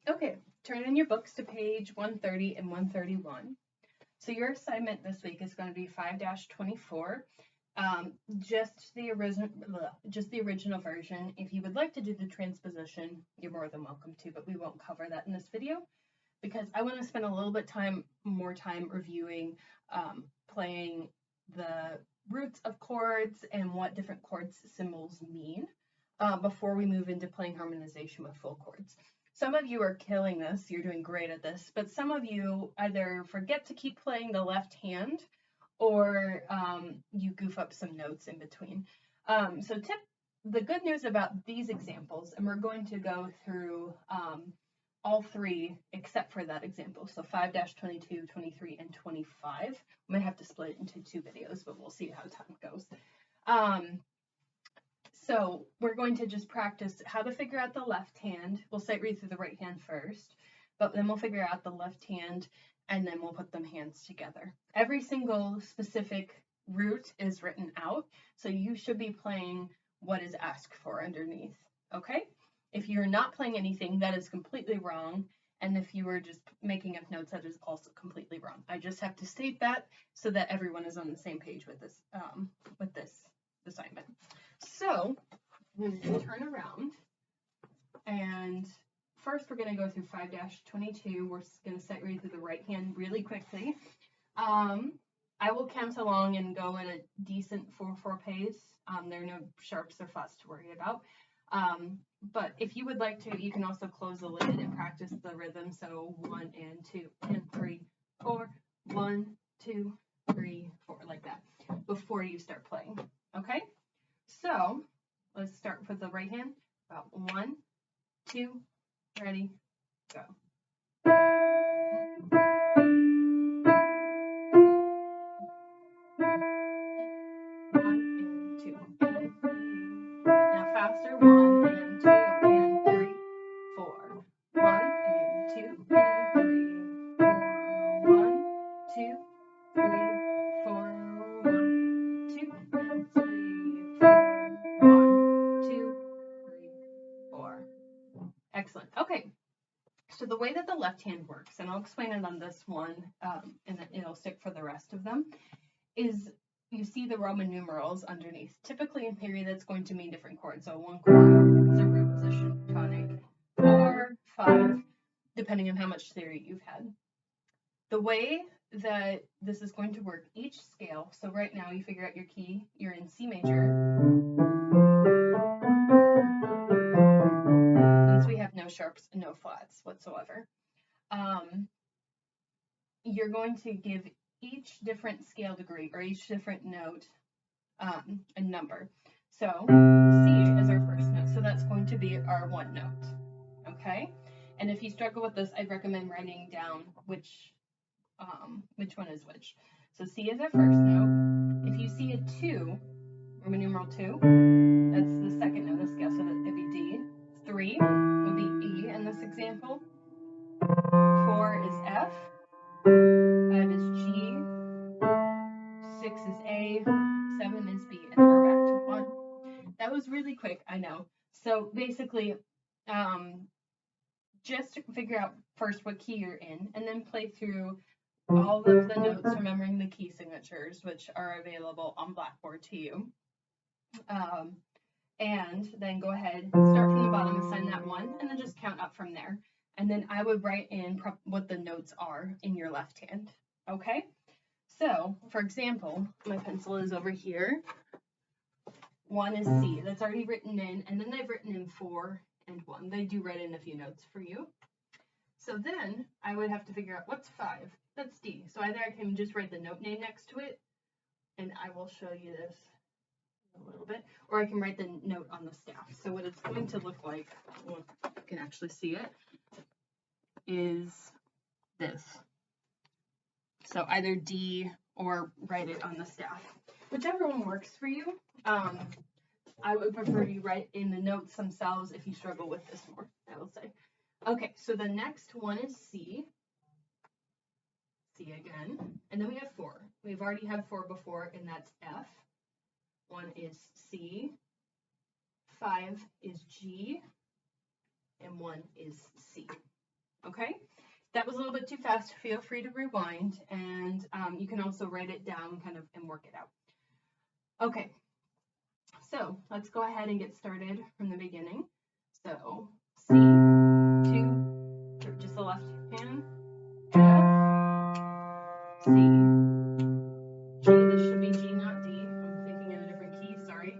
Okay, turn in your books to page 130 and 131. So your assignment this week is going to be 5-24, just the original version. If you would like to do the transposition, you're more than welcome to, but we won't cover that in this video because I want to spend a little bit more time reviewing, playing the roots of chords and what different chords symbols mean before we move into playing harmonization with full chords. Some of you are killing this, you're doing great at this, but some of you either forget to keep playing the left hand or you goof up some notes in between. The good news about these examples, and we're going to go through all three except for that example, so 5-22, 23, and 25. We might have to split it into 2 videos, but we'll see how time goes. So we're going to just practice how to figure out the left hand. We'll sight read through the right hand first, but then we'll figure out the left hand and then we'll put them hands together. Every single specific root is written out, so you should be playing what is asked for underneath, okay? If you're not playing anything, that is completely wrong, and if you were just making up notes, that is also completely wrong. I just have to state that so that everyone is on the same page with this assignment. So we're going to turn around, and first we're going to go through 5-22. We're going to sight read through the right hand really quickly. I will count along and go at a decent 4/4 pace. There are no sharps or flats to worry about. But if you would like to, you can also close the lid and practice the rhythm. So 1 and 2 and 3, 4, 1, 2, 3, 4, like that, before you start playing. Okay? So let's start with the right hand. About 1, 2, ready, go. 1 and 2 and 3. Now faster. 1 and 2 and 3, 4. 1 and 2 and 3, 4. 1, 2, 3, 4. 1, 2 and 3, 4. 1, 2, 3, 4. Excellent. Okay. So the way that the left hand works, and I'll explain it on this one, and then it'll stick for the rest of them, is you see the Roman numerals underneath. Typically in theory, that's going to mean different chords. So 1 chord is a root position, tonic, 4, 5, depending on how much theory you've had. The way that this is going to work, each scale, so right now you figure out your key, you're in C major. Since we have no sharps and no flats whatsoever, you're going to give each different scale degree or each different note a number. So C is our first note, so that's going to be our 1 note, okay? And if you struggle with this, I'd recommend writing down which one is which. So C is our first note. If you see a 2, Roman numeral 2, that's the second note of the scale, so that it'd be D. 3 would be E in this example. 4 is F. 5 is G. 6 is A. 7 is B, and then we're back to 1. That was really quick, I know. So basically, just figure out first what key you're in, and then play through all of the notes, remembering the key signatures, which are available on Blackboard to you. And then go ahead, start from the bottom, assign that 1, and then just count up from there. And then I would write in what the notes are in your left hand, okay? So, for example, my pencil is over here. 1 is C, that's already written in, and then they've written in 4 and 1. They do write in a few notes for you. So then I would have to figure out what's 5. That's D. So either I can just write the note name next to it, and I will show you this a little bit, or I can write the note on the staff. So what it's going to look like, well, you can actually see it, is this. So either D or write it on the staff. Whichever one works for you. I would prefer you write in the notes themselves if you struggle with this more, I will say. Okay, so the next one is C. C again. And then we have 4. We've already had 4 before, and that's F. 1 is C. 5 is G. And 1 is C. Okay? If that was a little bit too fast, feel free to rewind, and you can also write it down kind of and work it out. Okay, so let's go ahead and get started from the beginning. So C, 2, just the left hand, F, C, G, this should be G, not D. I'm thinking in a different key, sorry.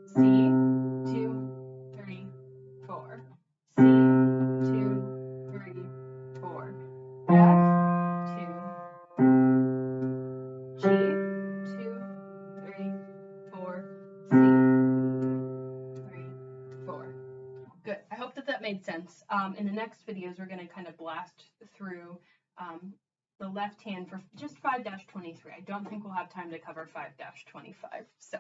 C, 2, 3, 4. C, 2, 3, 4. F, 2, G, 2, 3, 4, C, 3, 4. Good. I hope that made sense. In the next videos, we're going to kind of blast through the left hand for just 5-23. I don't think we'll have time to cover 5-25. So